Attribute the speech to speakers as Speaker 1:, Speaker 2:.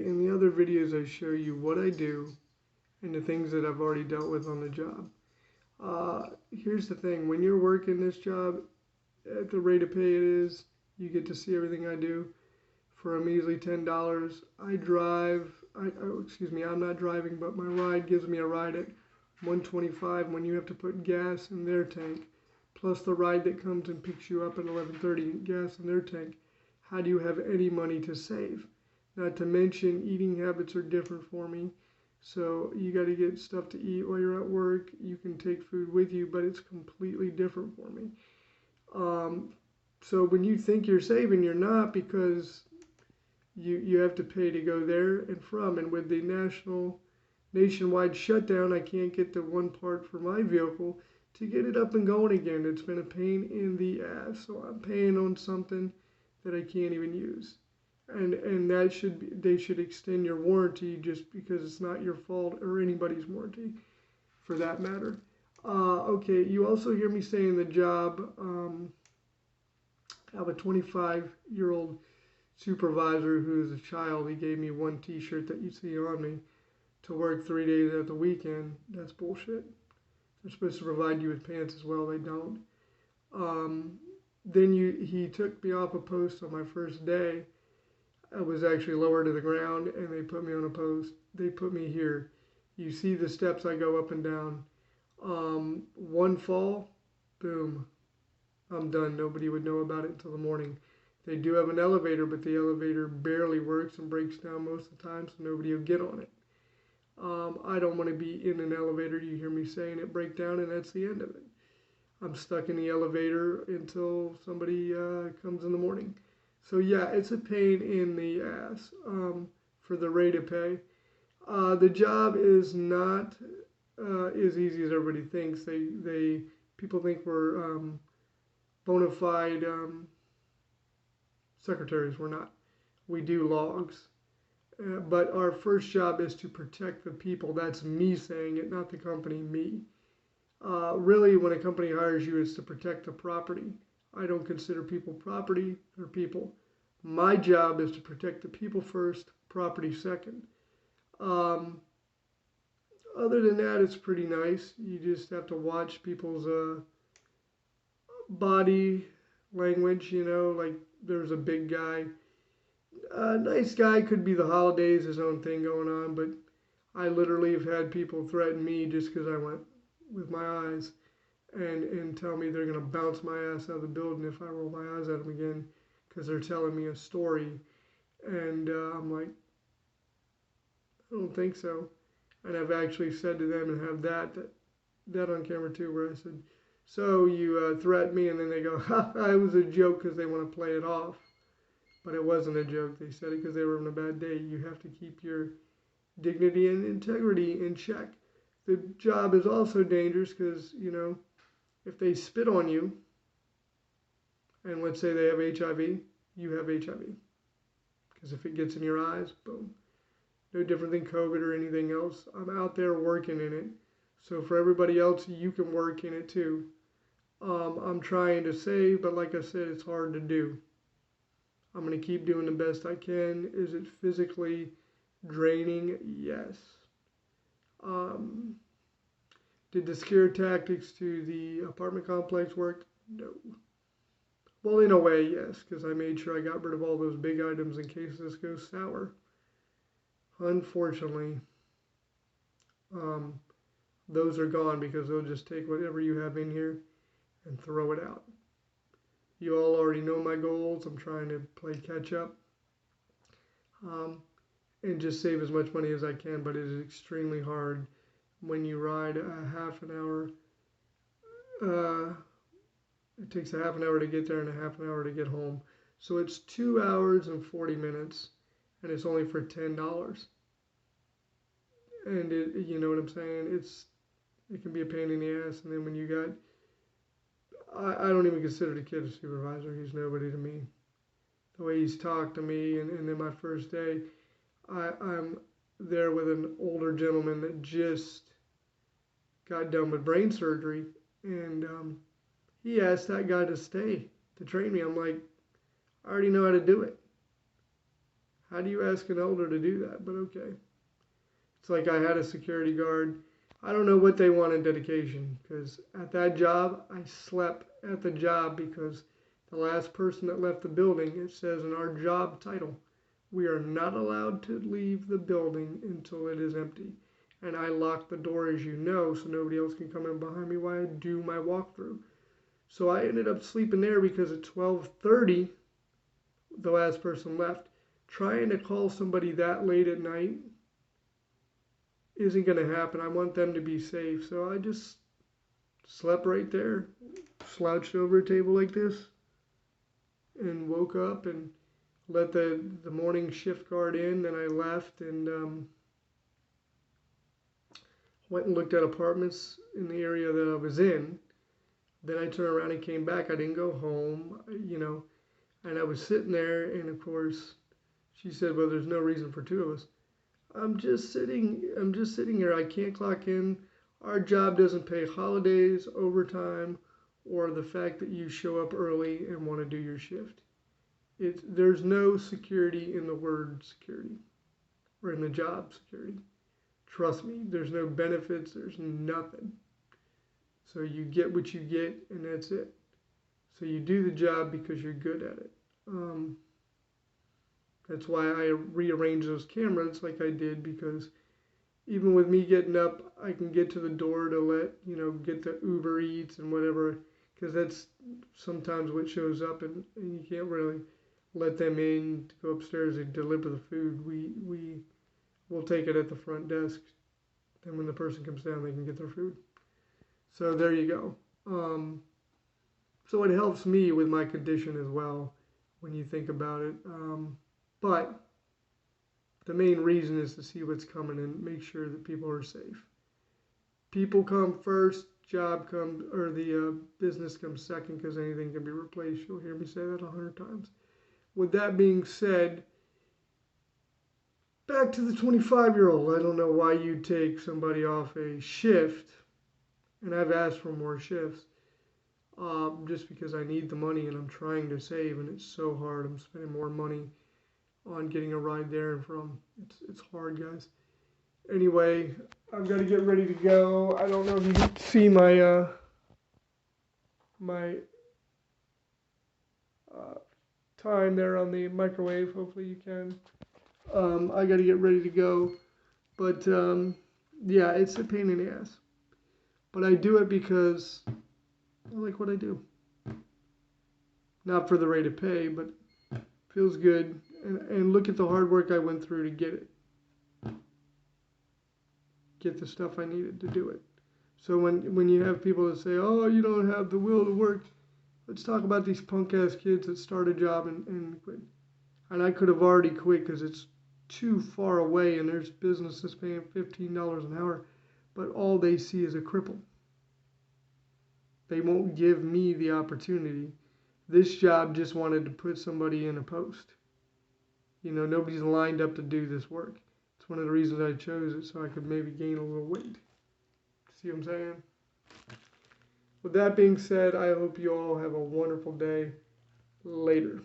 Speaker 1: in the other videos I show you what I do and the things that I've already dealt with on the job. Here's the thing, when you're working this job at the rate of pay it is, you get to see everything I do for a measly $10. I'm not driving, but my ride gives me a ride at $125 when you have to put gas in their tank, plus the ride that comes and picks you up at 11:30, gas in their tank. How do you have any money to save? Not to mention eating habits are different for me. So you got to get stuff to eat while you're at work. You can take food with you, but it's completely different for me. So when you think you're saving, you're not, because you have to pay to go there and from. And with the nationwide shutdown, I can't get the one part for my vehicle to get it up and going again. It's been a pain in the ass. So I'm paying on something that I can't even use. And they should extend your warranty just because it's not your fault, or anybody's warranty for that matter. Okay, you also hear me say in the job, I have a 25-year-old supervisor who's a child. He gave me one t-shirt that you see on me to work 3 days at the weekend. That's bullshit. They're supposed to provide you with pants as well. They don't. He took me off a post on my first day. I was actually lower to the ground, and they put me on a post. They put me here. You see the steps I go up and down. One fall, boom, I'm done. Nobody would know about it until the morning. They do have an elevator, but the elevator barely works and breaks down most of the time, so nobody will get on it. I don't want to be in an elevator. You hear me saying it break down, and that's the end of it. I'm stuck in the elevator until somebody comes in the morning. So yeah, it's a pain in the ass for the rate of pay. The job is not as easy as everybody thinks. People think we're bona fide secretaries. We're not. We do logs. But our first job is to protect the people. That's me saying it, not the company, me. Really, when a company hires you, it's to protect the property. I don't consider people property. They're people. My job is to protect the people first, property second. Other than that, it's pretty nice. You just have to watch people's body language, like there's a big guy. Nice guy, could be the holidays, his own thing going on, but I literally have had people threaten me just because I went with my eyes and tell me they're going to bounce my ass out of the building if I roll my eyes at them again, because they're telling me a story. And I'm like, I don't think so. And I've actually said to them, and have that on camera too, where I said, so you threatened me, and then they go, ha, it was a joke, because they want to play it off. But it wasn't a joke. They said it because they were having a bad day. You have to keep your dignity and integrity in check. The job is also dangerous because, if they spit on you, and let's say they have HIV, you have HIV. Because if it gets in your eyes, boom. No different than COVID or anything else. I'm out there working in it. So for everybody else, you can work in it too. I'm trying to save, but like I said, it's hard to do. I'm going to keep doing the best I can. Is it physically draining? Yes. Did the scare tactics to the apartment complex work? No. Well, in a way, yes, because I made sure I got rid of all those big items in case this goes sour. Unfortunately, those are gone because they'll just take whatever you have in here and throw it out. You all already know my goals. I'm trying to play catch up and just save as much money as I can, but it is extremely hard when you ride a half an hour. It takes a half an hour to get there and a half an hour to get home. So it's 2 hours and 40 minutes, and it's only for $10. And you know what I'm saying? It can be a pain in the ass. And then when you got, I don't even consider the kid a supervisor. He's nobody to me. The way he's talked to me, and then my first day, I'm there with an older gentleman that just got done with brain surgery, and he asked that guy to stay to train me. I'm like, I already know how to do it. How do you ask an elder to do that? But okay. It's like I had a security guard. I don't know what they want in dedication because at that job, I slept at the job because the last person that left the building, it says in our job title, we are not allowed to leave the building until it is empty. And I locked the door, as you know, so nobody else can come in behind me while I do my walkthrough. So I ended up sleeping there because at 12:30, the last person left. Trying to call somebody that late at night isn't going to happen. I want them to be safe. So I just slept right there, slouched over a table like this, and woke up and let the morning shift guard in. Then I left and went and looked at apartments in the area that I was in. Then I turned around and came back. I didn't go home, and I was sitting there, and of course, she said, "Well, there's no reason for two of us." I'm just sitting here. I can't clock in. Our job doesn't pay holidays, overtime, or the fact that you show up early and want to do your shift. There's no security in the word security or in the job security. Trust me, there's no benefits, there's nothing. So you get what you get, and that's it. So you do the job because you're good at it. That's why I rearranged those cameras like I did, because even with me getting up, I can get to the door to get the Uber Eats and whatever, because that's sometimes what shows up, and you can't really let them in to go upstairs and deliver the food. We'll take it at the front desk. Then when the person comes down, they can get their food. So there you go. So it helps me with my condition as well when you think about it. But the main reason is to see what's coming and make sure that people are safe. People come first, job comes, or the business comes second, because anything can be replaced. You'll hear me say that 100 times. With that being said, back to the 25-year-old. I don't know why you take somebody off a shift, and I've asked for more shifts, just because I need the money and I'm trying to save, and it's so hard. I'm spending more money on getting a ride there and from. It's hard, guys. Anyway, I've got to get ready to go. I don't know if you can see my time there on the microwave. Hopefully you can. I got to get ready to go. But yeah, it's a pain in the ass. But I do it because I like what I do. Not for the rate of pay, but feels good. And look at the hard work I went through to get it. Get the stuff I needed to do it. So when you have people that say, "Oh, you don't have the will to work," let's talk about these punk-ass kids that start a job and quit. And I could have already quit because it's too far away, and there's businesses paying $15 an hour, but all they see is a cripple. They won't give me the opportunity. This job just wanted to put somebody in a post. Nobody's lined up to do this work. It's one of the reasons I chose it, so I could maybe gain a little weight. See what I'm saying? With that being said, I hope you all have a wonderful day. Later.